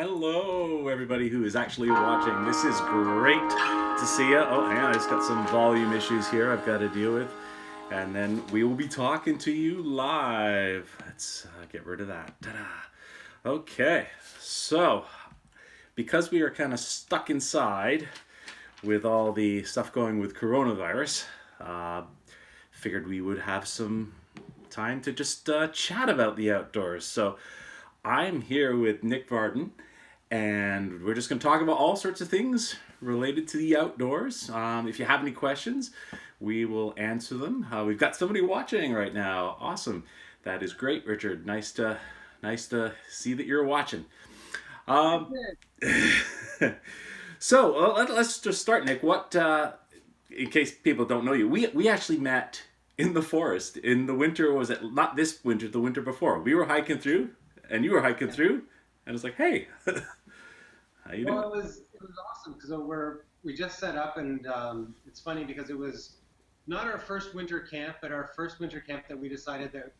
Hello, everybody who is actually watching. This is great to see you. Oh, hang on, I just got some volume issues here I've got to deal with. And then we will be talking to you live. Let's get rid of that. Ta-da. Okay, so because we are kind of stuck inside with all the stuff going with coronavirus, uh, figured we would have some time to just chat about the outdoors. So I'm here with Nick Vardon, and we're just going to talk about all sorts of things related to the outdoors. If you have any questions, we will answer them. We've got somebody watching right now. Awesome. That is great, Richard. Nice to see that you're watching. Um, so let's just start, Nick. In case people don't know you, we actually met in the forest in the winter. Was it not this winter? The winter before, we were hiking through, and you were hiking through, and it's like, hey, how you doing? Well, it was awesome because we just set up, and it's funny because it was not our first winter camp, but our first winter camp that we decided that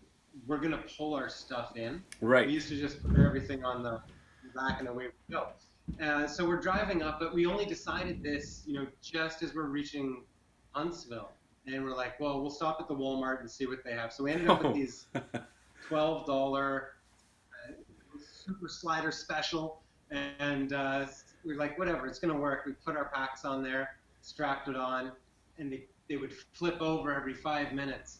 we're gonna pull our stuff in. We Right. used to just put everything on the back and away we go. So we're driving up, but we only decided this, just as we're reaching Huntsville, and we're like, well, we'll stop at the Walmart and see what they have. So we ended up with Oh, these $12 super slider special, and we're like, whatever, it's gonna work. We put our packs on there, strapped it on, and they would flip over every 5 minutes.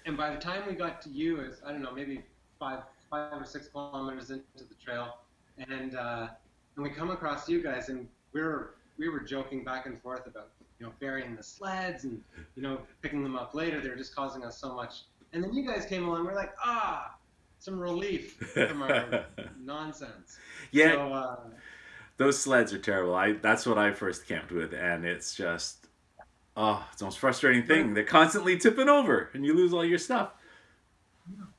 And by the time we got to you, is I don't know, maybe five or 6 kilometers into the trail, and we come across you guys, and we were joking back and forth about burying the sleds and picking them up later. They're just causing us so much. And then you guys came along. We're like, some relief from our nonsense. yeah. So Those sleds are terrible. That's what I first camped with, and it's just it's the most frustrating we're thing. They're constantly tipping over, and you lose all your stuff.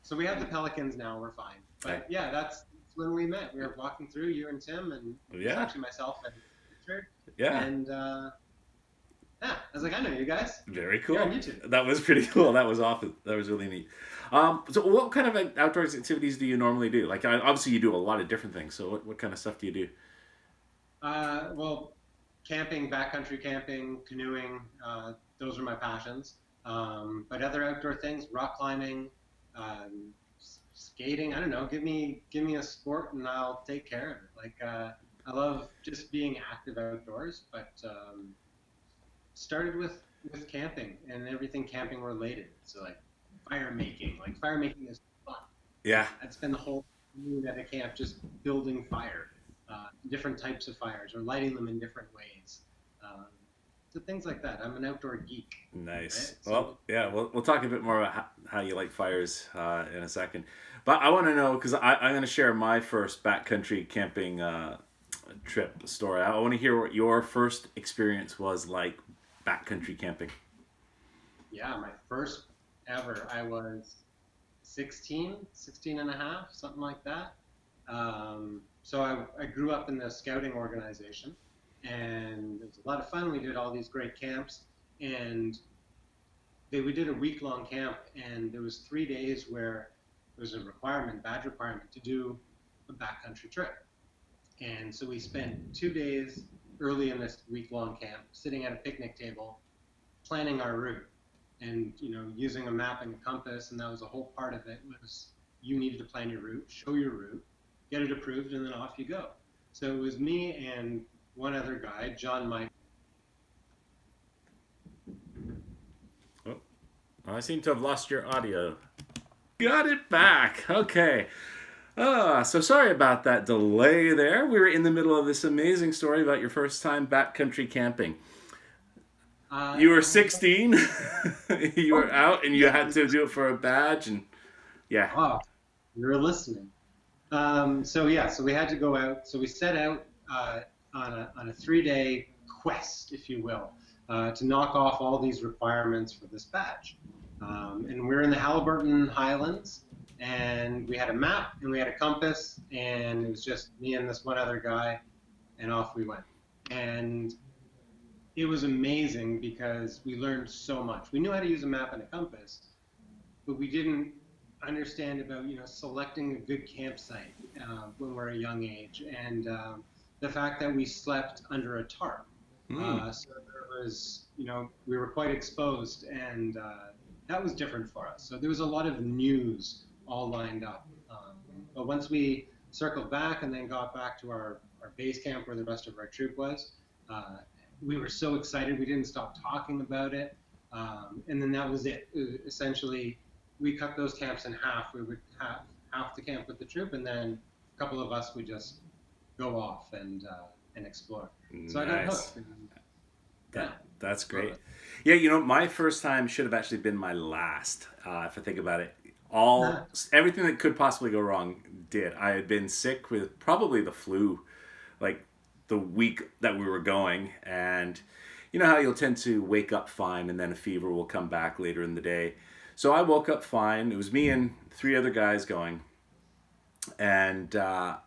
so we have the Pelicans now. We're fine. I, But yeah, that's when we met. We were walking through, you and Tim, and it was yeah, actually myself and Richard. yeah. And yeah, I was like, I know you guys. Very You're on cool. YouTube. That was pretty cool. That was awesome. That was really neat. So what kind of outdoors activities do you normally do? Like, obviously you do a lot of different things. So what kind of stuff do you do? Well, camping, backcountry camping, canoeing, those are my passions. But other outdoor things, rock climbing, skating. I don't know. Give me a sport and I'll take care of it. Like I love just being active outdoors. But started with camping and everything camping related. So like fire making. Like fire making is fun. Yeah. I'd spend the whole afternoon at a camp just building fire, different types of fires, or lighting them in different ways. Um, so things like that. I'm an outdoor geek, right? Nice. So Well, yeah, we'll talk a bit more about how you like fires in a second. But I want to know, because I'm going to share my first backcountry camping trip story. I want to hear what your first experience was like backcountry camping. yeah, my first ever, I was 16 and a half, something like that. So I grew up in the scouting organization, and it was a lot of fun. We did all these great camps, and we did a week-long camp, and there was 3 days where there was a badge requirement to do a backcountry trip. And so we spent 2 days early in this week-long camp sitting at a picnic table, planning our route, and using a map and a compass. And that was a whole part of it. Was you needed to plan your route, show your route, get it approved, and then off you go. So it was me and one other guy, John Mike. Oh, I seem to have lost your audio. Got it back. Okay. So sorry about that delay there. We were in the middle of this amazing story about your first time backcountry camping. You were And 16. You were oh out and you yeah, had to do it for a badge and yeah. oh, you're listening. So yeah, so we had to go out. So we set out on a 3 day quest, if you will, to knock off all these requirements for this badge. And we're in the Halliburton Highlands, and we had a map and we had a compass, and it was just me and this one other guy, and off we went. And it was amazing because we learned so much. We knew how to use a map and a compass, but we didn't understand about selecting a good campsite when we're a young age, and the fact that we slept under a tarp. Hmm. So there was, we were quite exposed, and that was different for us. So there was a lot of news all lined up. But once we circled back and then got back to our base camp where the rest of our troop was, uh, we were so excited we didn't stop talking about it. And then that was it. Essentially, we cut those camps in half. We would have half the camp with the troop, and then a couple of us would just go off and explore. So I got Nice. hooked. And, yeah, That's love great. it. Yeah, you know, my first time should have actually been my last. If I think about it, all everything that could possibly go wrong did. I had been sick with probably the flu, like the week that we were going, and you know how you'll tend to wake up fine, and then a fever will come back later in the day. So I woke up fine. It was me and three other guys going, and I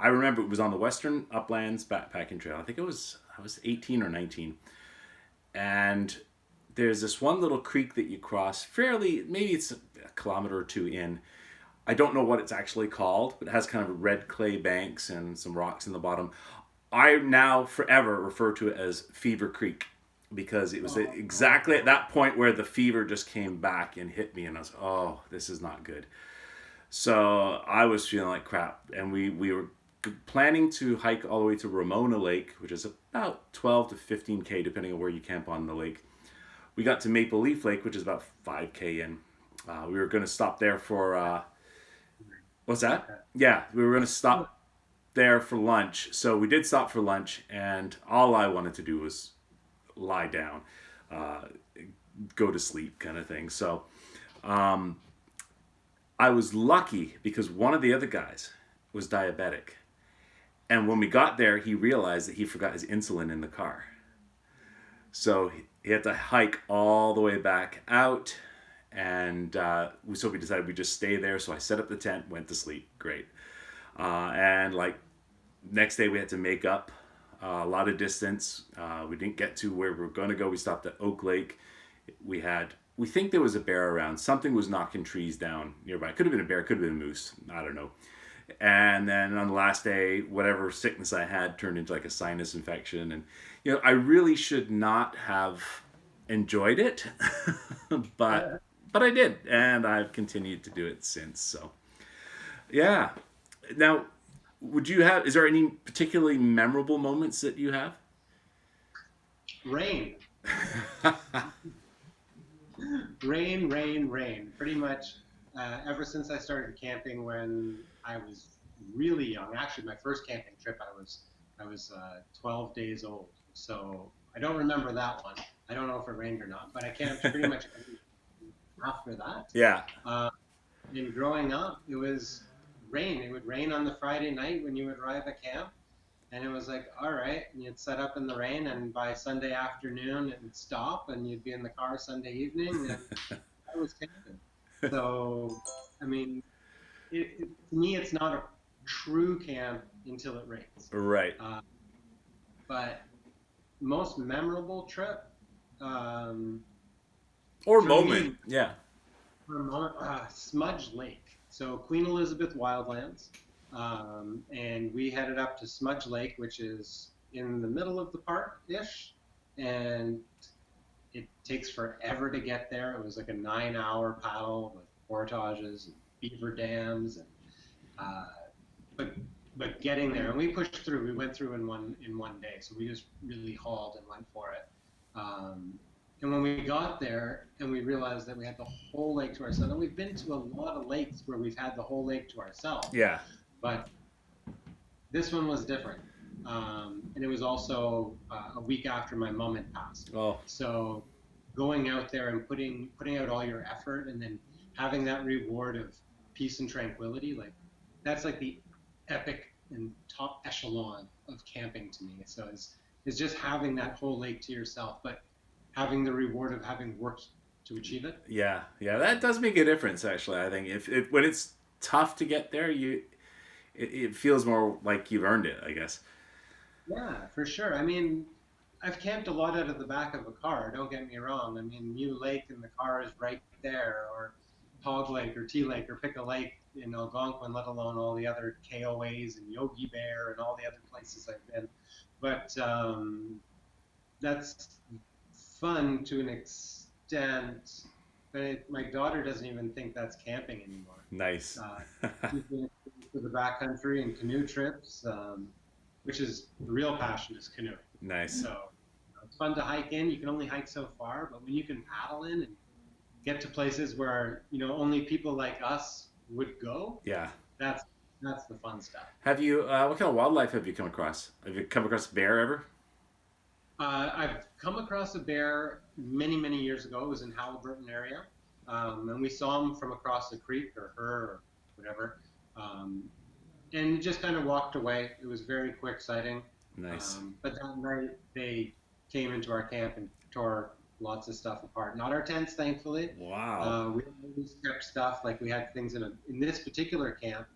remember it was on the Western Uplands Backpacking Trail. I was 18 or 19, and there's this one little creek that you cross fairly, maybe it's a kilometer or two in. I don't know what it's actually called, but it has kind of red clay banks and some rocks in the bottom. I now forever refer to it as Fever Creek because it was exactly at that point where the fever just came back and hit me, and I was, oh, this is not good. So I was feeling like crap, and we were planning to hike all the way to Ramona Lake, which is about 12 to 15K, depending on where you camp on the lake. We got to Maple Leaf Lake, which is about 5K in. We were going to stop there for, what's that? Yeah, we were going to stop there for lunch. So we did stop for lunch, and all I wanted to do was lie down, uh, go to sleep kind of thing. So I was lucky because one of the other guys was diabetic. And when we got there, he realized that he forgot his insulin in the car. So he had to hike all the way back out. And so we decided we'd just stay there. So I set up the tent, went to sleep. Great. And like next day we had to make up a lot of distance. We didn't get to where we were going to go. We stopped at Oak Lake. We think there was a bear around. Something was knocking trees down nearby. Could have been a bear, could have been a moose. I don't know. And then on the last day, whatever sickness I had turned into like a sinus infection. And, you know, I really should not have enjoyed it, but I did. And I've continued to do it since. So, yeah. Now, is there any particularly memorable moments that you have? Rain. Rain. Pretty much ever since I started camping when I was really young. Actually, my first camping trip, I was 12 days old. So I don't remember that one. I don't know if it rained or not, but I camped pretty much after that. Yeah. And growing up, it was rain. It would rain on the Friday night when you would arrive at camp. And it was like, all right, and you'd set up in the rain, and by Sunday afternoon, it would stop, and you'd be in the car Sunday evening, and I was camping. So, I mean, to me, it's not a true camp until it rains. Right. But most memorable trip, Or for moment. me, Yeah. Smudge Lake. So Queen Elizabeth Wildlands. And we headed up to Smudge Lake, which is in the middle of the park-ish. And it takes forever to get there. It was like a 9-hour paddle with portages and beaver dams. And, but getting there, and we pushed through. We went through in one day. So we just really hauled and went for it. And when we got there and we realized that we had the whole lake to ourselves, and we've been to a lot of lakes where we've had the whole lake to ourselves. Yeah. But this one was different. And it was also a week after my mom had passed. Oh. So going out there and putting out all your effort and then having that reward of peace and tranquility, like that's like the epic and top echelon of camping to me. So it's just having that whole lake to yourself, but having the reward of having worked to achieve it. Yeah. That does make a difference, actually. I think when it's tough to get there, it feels more like you've earned it, I guess. Yeah, for sure. I mean, I've camped a lot out of the back of a car. Don't get me wrong. I mean, New Lake and the car is right there, or Hog Lake or Tea Lake or pick a lake in Algonquin, let alone all the other KOAs and Yogi Bear and all the other places I've been. But that's fun to an extent. But my daughter doesn't even think that's camping anymore. Nice. She's been to the backcountry and canoe trips, which is the real passion is canoeing. Nice. So it's fun to hike in. You can only hike so far, but when you can paddle in and get to places where only people like us would go, Yeah. that's the fun stuff. Have you? What kind of wildlife have you come across? Have you come across a bear ever? I've come across a bear many years ago. It was in Halliburton area, and we saw him from across the creek, or her, or whatever, and just kind of walked away. It was very quick sighting. Nice. But that night they came into our camp and tore lots of stuff apart. Not our tents, thankfully. Wow. We always kept stuff, like we had things in this particular camp.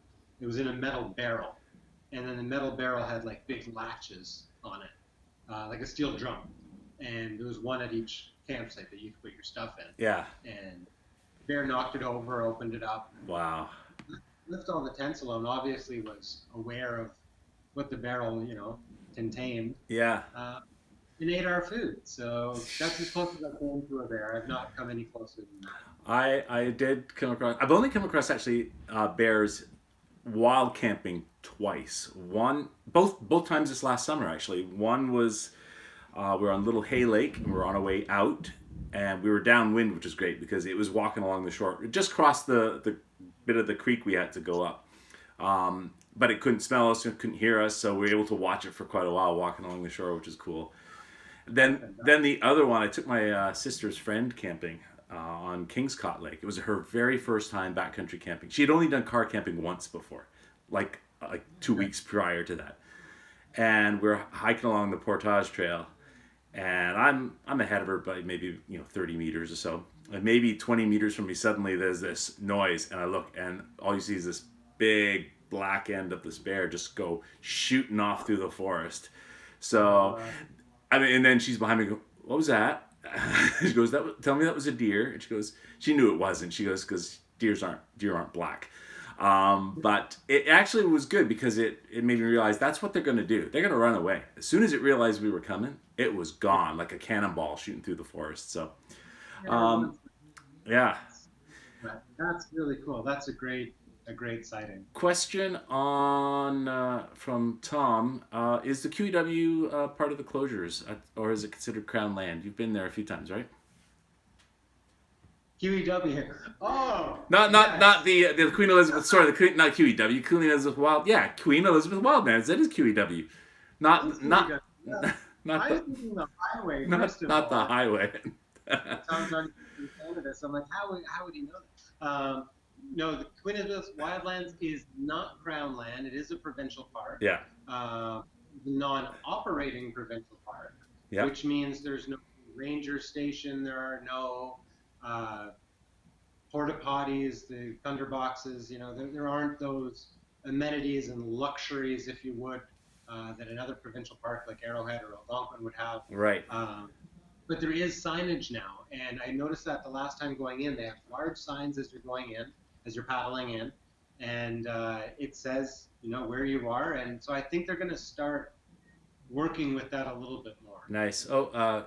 It was in a metal barrel, and then the metal barrel had like big latches on it, like a steel drum, and there was one at each campsite that you could put your stuff in. Yeah. And bear knocked it over, opened it up. Wow. Left all the tents alone. Obviously, was aware of what the barrel, contained. Yeah. And ate our food. So that's as close as I've been to a bear. I've not come any closer than that. I did come across. I've only come across actually bears wild camping twice. Both times this last summer actually. One was we were on Little Hay Lake and we were on our way out, and we were downwind, which is great because it was walking along the shore. It just crossed the bit of the creek we had to go up. But it couldn't smell us, it couldn't hear us, so we were able to watch it for quite a while walking along the shore, which is cool. Then the other one, I took my sister's friend camping on Kingscott Lake. It was her very first time backcountry camping. She had only done car camping once before, like 2 weeks prior to that. And we're hiking along the Portage Trail, and I'm ahead of her by maybe 30 meters or so. And maybe 20 meters from me, suddenly there's this noise, and I look, and all you see is this big black end of this bear just go shooting off through the forest. So, and then she's behind me, go, what was that? She goes, tell me that was a deer. And she goes, she knew it wasn't. She goes, because deer aren't black. But it actually was good because it made me realize that's what they're going to do. They're going to run away. As soon as it realized we were coming, it was gone like a cannonball shooting through the forest. So, yeah. That's really cool. That's a great sighting. Question from Tom. Is the QEW part of the closures, or is it considered Crown land? You've been there a few times, right? QEW. Oh. Not the Queen Elizabeth. Sorry, not QEW. Queen Elizabeth Wild. Yeah, Queen Elizabeth Wildlands. That is QEW. Not I was thinking the highway. Not the highway. Tom's already in Canada, so I'm like, how would he know that? No, the Queen Elizabeth Wildlands is not Crown land. It is a provincial park. Yeah. Non-operating provincial park. Yeah. Which means there's no ranger station. There are no porta potties, the thunder boxes. There aren't those amenities and luxuries, if you would, that another provincial park like Arrowhead or Algonquin would have. Right. But there is signage now, and I noticed that the last time going in, they have large signs as you're going in, as you're paddling in, and it says, where you are, and so I think they're going to start working with that a little bit more. Nice. Oh,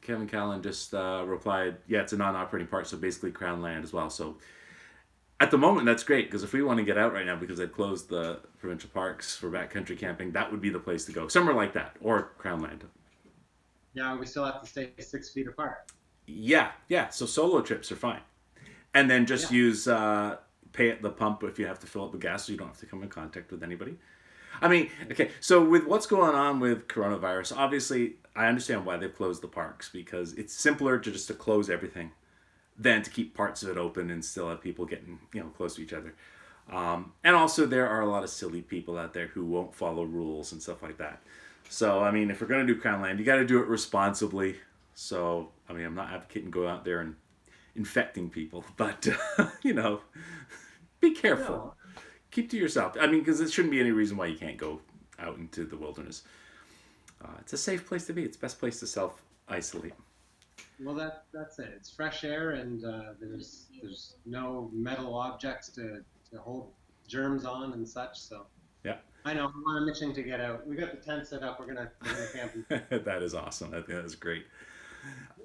Kevin Callan just replied, yeah, it's a non-operating park, so basically Crown land as well. So at the moment, that's great, because if we want to get out right now, because they've closed the provincial parks for backcountry camping, that would be the place to go. Somewhere like that, or Crown land. Yeah, we still have to stay 6 feet apart. Yeah. So solo trips are fine. And then just use pay at the pump if you have to fill up the gas, so you don't have to come in contact with anybody. I mean, okay, so with what's going on with coronavirus, obviously I understand why they've closed the parks, because it's simpler to just to close everything than to keep parts of it open and still have people getting close to each other. And also there are a lot of silly people out there who won't follow rules and stuff like that. So, I mean, if we're going to do Crown land, you got to do it responsibly. So, I mean, I'm not advocating go out there and infecting people, but, be careful. No. Keep to yourself. I mean, because there shouldn't be any reason why you can't go out into the wilderness. It's a safe place to be. It's the best place to self-isolate. Well, that's it. It's fresh air, and there's no metal objects to hold germs on and such. So Yeah. I know I'm itching to get out. We got the tent set up. We're gonna camp. That is awesome. I think that is great.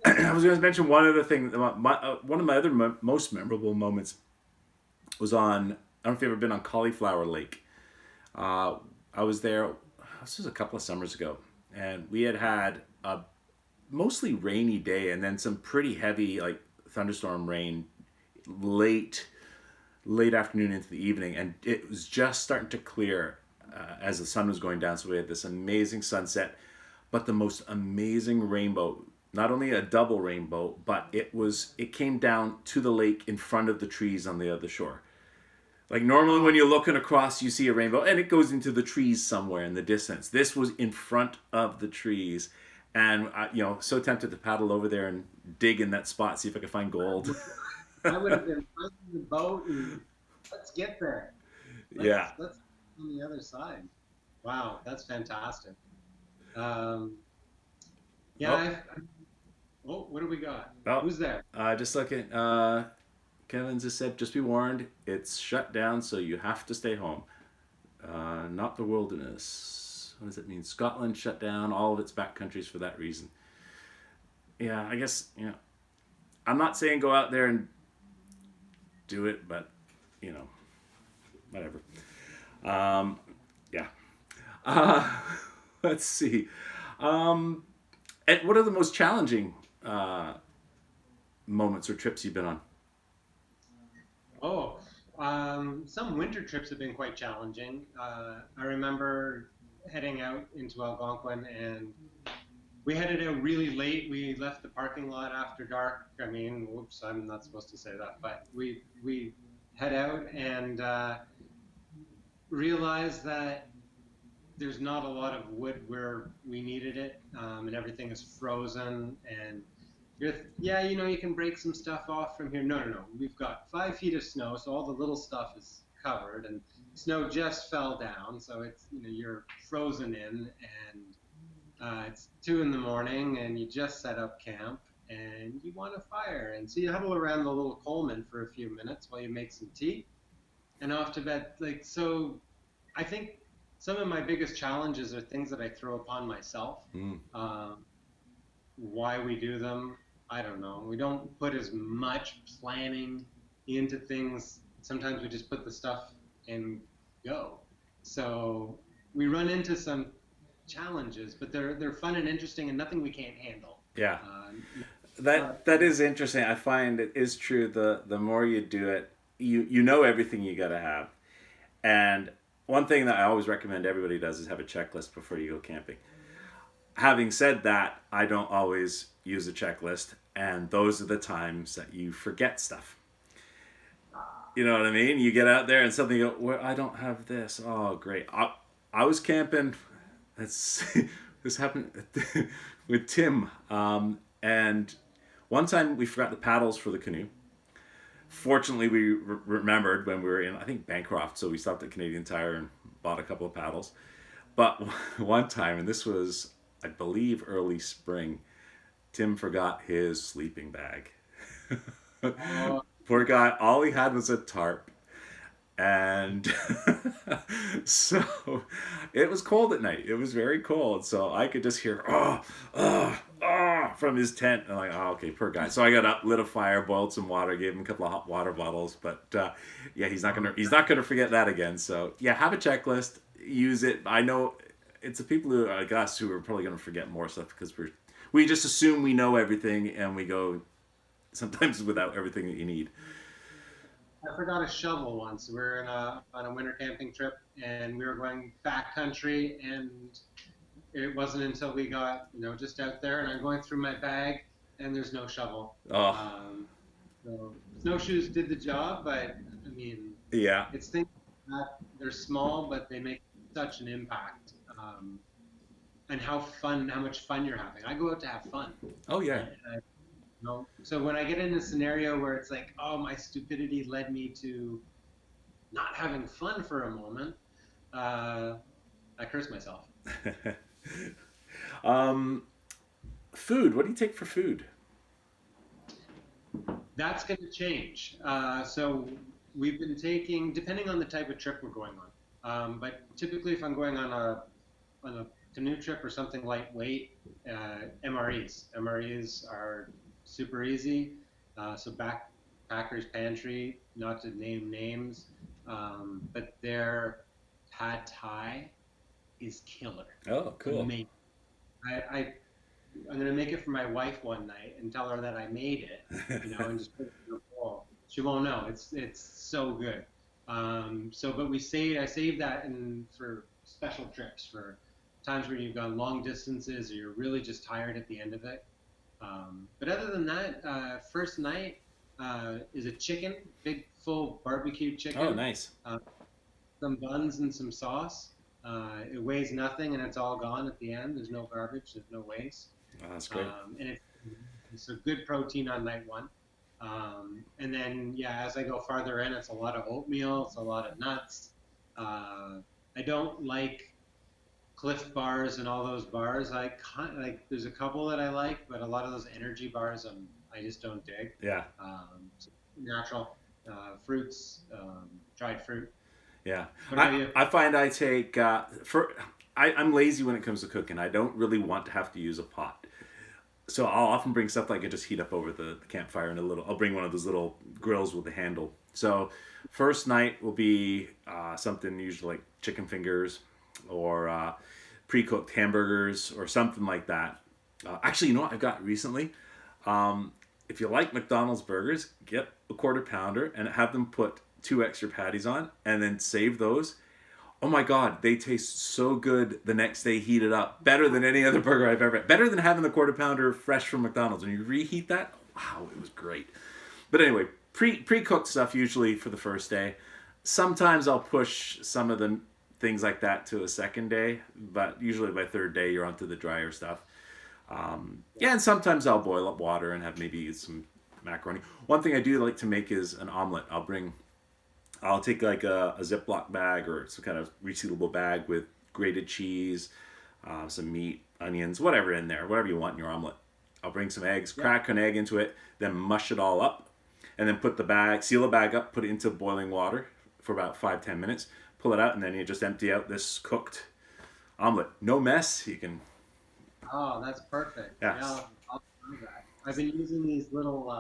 I was going to mention one other thing. One of my other most memorable moments was on. I don't know if you've ever been on Cauliflower Lake. Uh, I was there. This was a couple of summers ago, and we had a mostly rainy day, and then some pretty heavy like thunderstorm rain late late afternoon into the evening, and it was just starting to clear as the sun was going down. So we had this amazing sunset, but the most amazing rainbow. Not only a double rainbow, but it came down to the lake in front of the trees on the other shore. Like normally when Oh, you're looking across, you see a rainbow and it goes into the trees somewhere in the distance. This was in front of the trees. And, so tempted to paddle over there and dig in that spot, see if I could find gold. I would have been finding the boat and let's get there. Yeah. Let's on the other side. Wow, that's fantastic. Um, yeah. Oh, Oh, what do we got? oh, Who's there? just looking. Kevin's just said, just be warned, it's shut down, so you have to stay home. Not the wilderness. What does it mean? Scotland shut down all of its backcountries for that reason. Yeah, I guess, I'm not saying go out there and do it, but, you know, whatever. Um, yeah. Uh, let's see. Um, and what are the most challenging uh, moments or trips you've been on? Oh, some winter trips have been quite challenging. I remember heading out into Algonquin and we headed out really late. We left the parking lot after dark. I mean, whoops, I'm not supposed to say that, but we head out and realized that there's not a lot of wood where we needed it, and everything is frozen. And yeah, you can break some stuff off from here. No, no, no. We've got 5 feet of snow, so all the little stuff is covered, and snow just fell down, so you're frozen in, and it's 2 in the morning, and you just set up camp, and you want a fire, and so you huddle around the little Coleman for a few minutes while you make some tea, and off to bed. Like so, I think some of my biggest challenges are things that I throw upon myself. Mm. Um, why we do them, I don't know. We don't put as much planning into things. Sometimes we just put the stuff and go. So we run into some challenges, but they're fun and interesting and nothing we can't handle. Yeah. Uh, That is interesting. I find it is true. The more you do it, you know everything you got to have. And one thing that I always recommend everybody does is have a checklist before you go camping. Having said that, I don't always use a checklist, and those are the times that you forget stuff. You know what I mean? You get out there and something you go, well, I don't have this. Oh, great. I was camping. That's this happened with Tim. And one time we forgot the paddles for the canoe. Fortunately, we remembered when we were in, I think, Bancroft. So we stopped at Canadian Tire and bought a couple of paddles. But one time, and this was, I believe, early spring, Tim forgot his sleeping bag. oh, Poor guy, all he had was a tarp. And so it was cold at night. It was very cold. So I could just hear, from his tent. And I'm like, oh, okay, poor guy. So I got up, lit a fire, boiled some water, gave him a couple of hot water bottles. But yeah, he's not gonna forget that again. So yeah, have a checklist, use it. I know it's the people who like us who are probably gonna forget more stuff because we just assume we know everything and we go sometimes without everything that you need. I forgot a shovel once. We were on a winter camping trip, and we were going backcountry, and it wasn't until we got just out there, and I'm going through my bag, and there's no shovel. Oh, Um, so snowshoes did the job, but I mean, yeah. it's things that they're small, but they make such an impact. And how much fun you're having. I go out to have fun. Oh, yeah. And so when I get in a scenario where it's like, oh, my stupidity led me to not having fun for a moment, uh, I curse myself. um, Food. What do you take for food? That's going to change. So we've been taking, depending on the type of trip we're going on. But typically, if I'm going on a canoe trip or something lightweight, MREs. MREs are super easy. So backpackers pantry, not to name names, but their pad thai is killer. Oh, cool. Amazing. I I'm gonna make it for my wife one night and tell her that I made it, and just put it in a bowl. She won't know. It's so good. But I saved that for special trips, for times where you've gone long distances or you're really just tired at the end of it. But other than that, first night is a chicken, big full barbecue Oh, chicken, nice. uh, some buns and some sauce. It weighs nothing and it's all gone at the end. There's no garbage, there's no waste. Oh, that's great. And it's a good protein on night one. And then, yeah, as I go farther in, it's a lot of oatmeal, it's a lot of nuts. I don't like Cliff bars and all those bars. I can't, like, there's a couple that I like, but a lot of those energy bars, I just don't dig. Yeah. So natural fruits, dried fruit. Yeah. What about you? I find I take, I'm lazy when it comes to cooking. I don't really want to have to use a pot. So I'll often bring stuff that I can just heat up over the campfire in a little. I'll bring one of those little grills with a handle. So first night will be something usually like chicken fingers or pre-cooked hamburgers or something like that. Actually, you know what I've got recently? If you like McDonald's burgers, get a quarter pounder and have them put two extra patties on, and then save those. Oh my God, they taste so good the next day heated up. Better than any other burger I've ever had. Better than having the quarter pounder fresh from McDonald's. When you reheat that, wow, it was great. But anyway, pre-cooked stuff usually for the first day. Sometimes I'll push some of the things like that to a second day, but usually by third day you're onto the drier stuff. Yeah, and sometimes I'll boil up water and have maybe some macaroni. One thing I do like to make is an omelet. I'll take like a Ziploc bag or some kind of resealable bag with grated cheese, some meat, onions, whatever in there, whatever you want in your omelet. I'll bring some eggs, Yeah. crack an egg into it, then mush it all up, and then seal the bag up, put it into boiling water for about 5-10 minutes, pull it out, and then you just empty out this cooked omelet. No mess. You can, Oh, that's perfect. yeah. Yeah, I'll do that. I've been using these little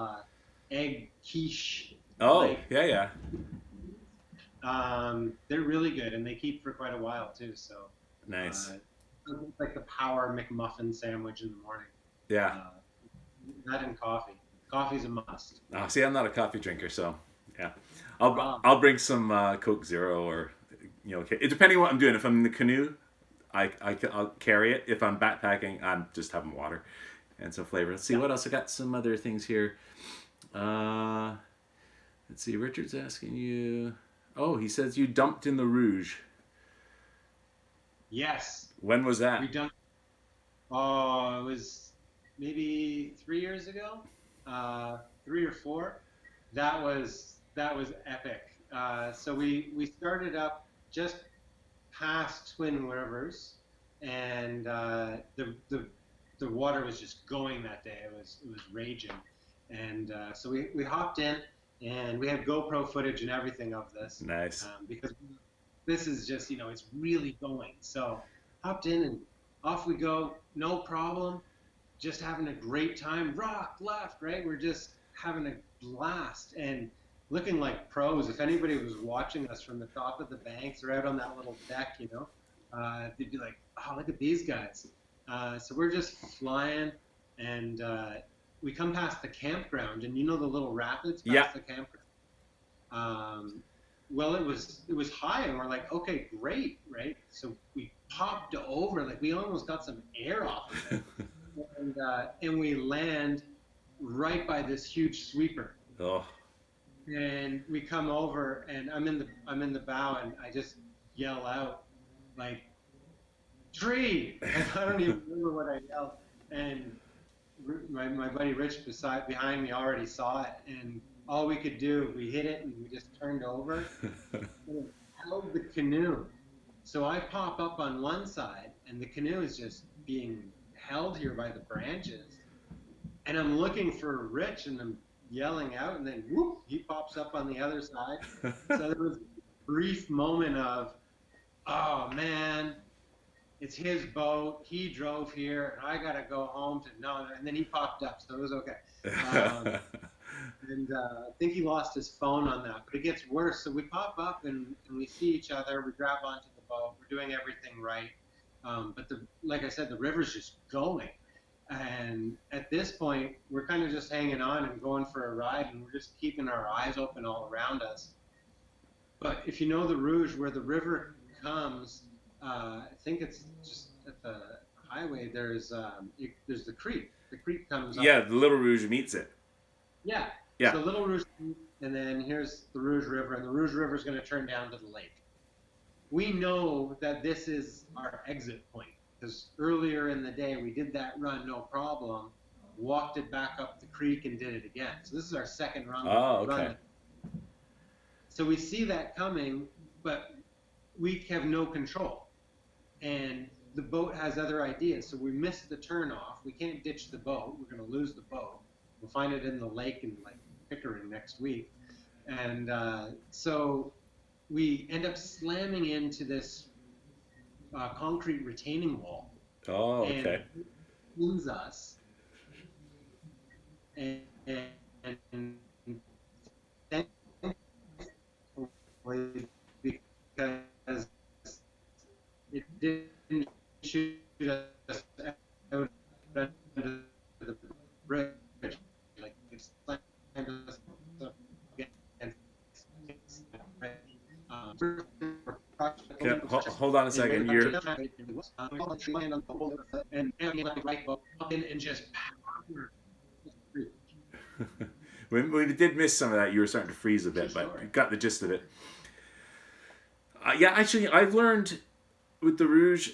egg quiche, Oh, like, yeah, yeah. they're really good and they keep for quite a while too. So Nice. uh, it's like the power McMuffin sandwich in the morning. Yeah. Uh, that and coffee. Coffee's a must. See, I'm not a coffee drinker, so yeah. Ah, I'll bring some Coke Zero or depending on what I'm doing. If I'm in the canoe, I'll carry it. If I'm backpacking, I'm just having water and some flavor. Let's see yeah. what else. I got some other things here. Uh, let's see. Richard's asking you. Oh, he says you dumped in the Rouge. Yes, When was we that? done. Oh, it was maybe 3 years ago, 3 or 4. That was epic. So we started up just past Twin Rivers, and the water was just going that day. It was raging, and so we hopped in, and we have GoPro footage and everything of this, Nice. because this is just it's really going. So hopped in and off we go, no problem. Just having a great time. Rock left, right? We're just having a blast and looking like pros. If anybody was watching us from the top of the banks or out on that little deck, they'd be like, "Oh, look at these guys." So we're just flying, and we come past the campground, and the little rapids Yeah. past the campground. Well, it was high, and we're like, okay, great, right? So we popped over, like we almost got some air off of it, and we land right by this huge sweeper, Oh. and we come over, and I'm in the bow, and I just yell out like tree. I don't even remember what I yelled, and my buddy Rich behind me already saw it, and all we could do, we hit it, and we just turned over and it held the canoe. So I pop up on one side, and the canoe is just being held here by the branches, and I'm looking for Rich, and yelling out, and then whoop, he pops up on the other side. So there was a brief moment of, oh man, it's his boat. He drove here, and I gotta go home to no. And then he popped up, so it was okay. And I think he lost his phone on that. But it gets worse. So we pop up and we see each other. We grab onto the boat. We're doing everything right. But like I said, the river's just going. And at this point, we're kind of just hanging on and going for a ride, and we're just keeping our eyes open all around us. But if you know the Rouge, where the river comes, I think it's just at the highway. There's the creek. The creek comes up. Yeah, the Little Rouge meets it. Yeah. Yeah. So Little Rouge, and then here's the Rouge River, and the Rouge River is going to turn down to the lake. We know that this is our exit point because earlier in the day we did that run, no problem, walked it back up the creek and did it again. So this is our second run. Oh, okay. So we see that coming, but we have no control. And the boat has other ideas. So we missed the turn off. We can't ditch the boat. We're going to lose the boat. We'll find it in the lake in like Pickering next week. And so we end up slamming into this concrete retaining wall. Oh, okay. And it pins us. And thankfully, because it didn't shoot us out under the bridge. Like it slammed us up against the bridge. Okay, hold on a second. You're and just we did miss some of that. You were starting to freeze a bit, but you got the gist of it. Yeah, actually, I've learned with the Rouge,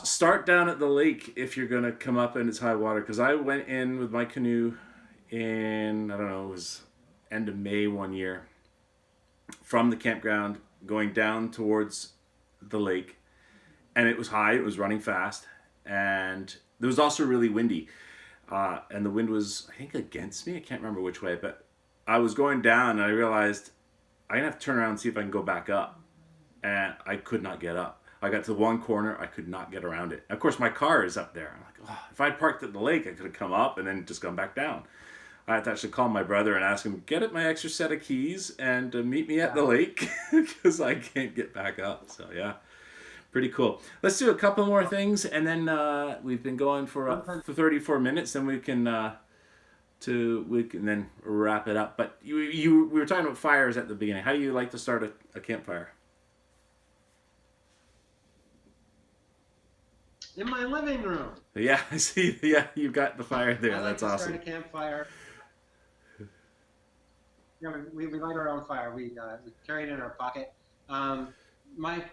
start down at the lake if you're going to come up and it's high water. Because I went in with my canoe in, I don't know, it was end of May one year, from the campground going down towards the lake. And it was high, it was running fast. And it was also really windy. And the wind was, I think, against me. I can't remember which way. But I was going down and I realized I'm going to have to turn around and see if I can go back up. And I could not get up. I got to one corner, I could not get around it. Of course, my car is up there. I'm like, oh, if I'd parked at the lake, I could have come up and then just gone back down. I had to actually call my brother and ask him, get my extra set of keys and meet me at the lake because I can't get back up. So, yeah, pretty cool. Let's do a couple more things, and then we've been going for 34 minutes, and we can then wrap it up. But we were talking about fires at the beginning. How do you like to start a campfire? In my living room. Yeah, I see. Yeah, you've got the fire there. I like That's awesome. Start a campfire. Yeah, we light our own fire. We carry it in our pocket. My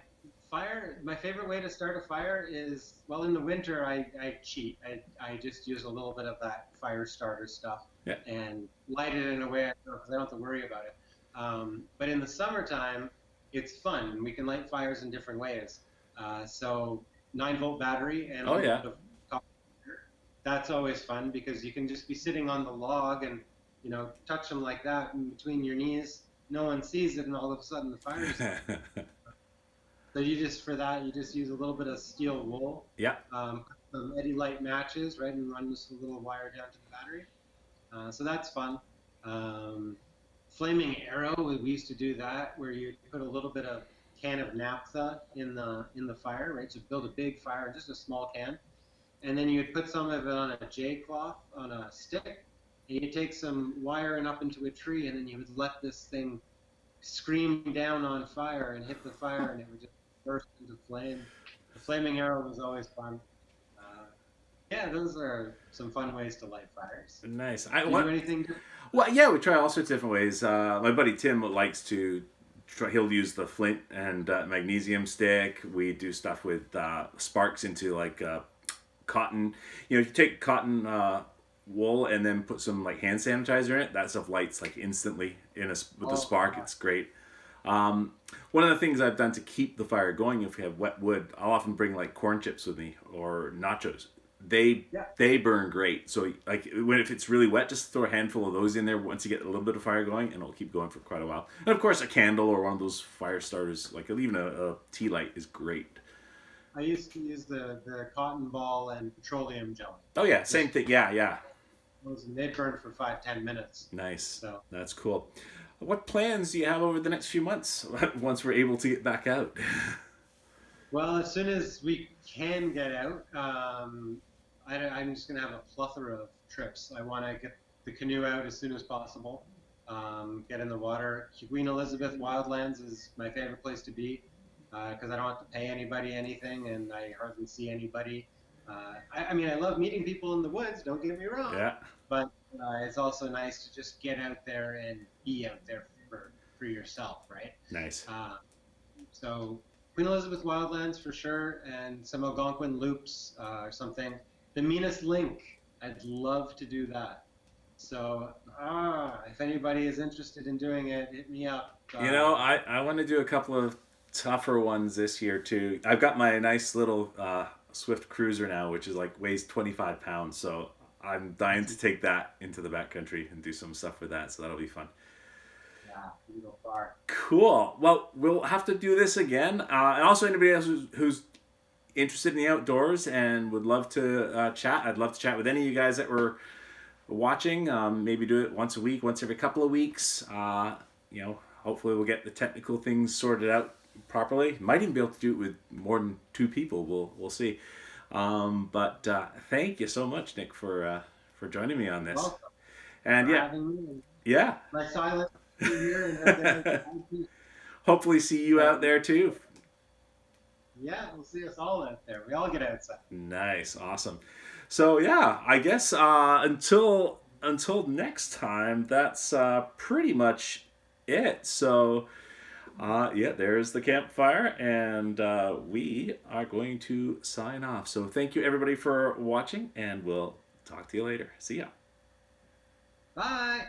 favorite way to start a fire is, well, in the winter I cheat. I just use a little bit of that fire starter stuff and light it in a way because I don't have to worry about it. But in the summertime, it's fun, and we can light fires in different ways. So 9-volt battery and a little bit of copper. That's always fun because you can just be sitting on the log and touch them like that in between your knees. No one sees it, and all of a sudden the fire's So you just use a little bit of steel wool. Yeah. Some Eddy light matches, right, and run just a little wire down to the battery. So that's fun. Flaming arrow, we used to do that, where you put a little bit of can of naphtha in the fire, right? So build a big fire, just a small can, and then you would put some of it on a J cloth on a stick, and you take some wire and up into a tree, and then you would let this thing scream down on fire and hit the fire, and it would just burst into flame. The flaming arrow was always fun. Yeah, those are some fun ways to light fires. Nice. Do you do anything different? Well, yeah, we try all sorts of different ways. My buddy Tim likes to he'll use the flint and magnesium stick. We do stuff with sparks into like cotton. You take cotton wool and then put some like hand sanitizer in it. That stuff lights like instantly with the spark. It's great. One of the things I've done to keep the fire going, if we have wet wood, I'll often bring like corn chips with me or nachos, Yeah. they burn great. So like when if it's really wet, just throw a handful of those in there once you get a little bit of fire going, and it'll keep going for quite a while. And of course, a candle or one of those fire starters, like even a tea light, is great. I used to use the cotton ball and petroleum jelly. Oh yeah, same Just thing. Yeah, yeah. those, and they burn for 5-10 minutes. Nice. So, That's cool. What plans do you have over the next few months once we're able to get back out? well, as soon as we can get out, I'm just gonna have a plethora of trips. I want to get the canoe out as soon as possible. Get in the water. Queen Elizabeth Wildlands is my favorite place to be because I don't have to pay anybody anything, and I hardly see anybody. I mean, I love meeting people in the woods. Don't get me wrong, Yeah, but it's also nice to just get out there and be out there for yourself, right? nice. Uh, so Queen Elizabeth Wildlands for sure, and some Algonquin loops or something. The meanest link, I'd love to do that. So if anybody is interested in doing it, hit me up. I want to do a couple of tougher ones this year too. I've got my nice little Swift Cruiser now, which is like weighs 25 pounds. So I'm dying to take that into the backcountry and do some stuff with that. So that'll be fun. Yeah, you go far. Cool. Well, we'll have to do this again. And also, anybody else who's interested in the outdoors and would love to chat, I'd love to chat with any of you guys that were watching. Maybe do it once a week, once every couple of weeks. Hopefully we'll get the technical things sorted out properly. Might even be able to do it with more than two people. We'll see. But thank you so much, Nick, for joining me on this. Welcome And for yeah, having me. yeah. My silence here and Hopefully see you out there too. yeah, we'll see us all out there. We all get outside. Nice, awesome. So yeah, I guess until next time, that's pretty much it. So yeah, there's the campfire, and we are going to sign off. So thank you everybody for watching, and we'll talk to you later. See ya. Bye.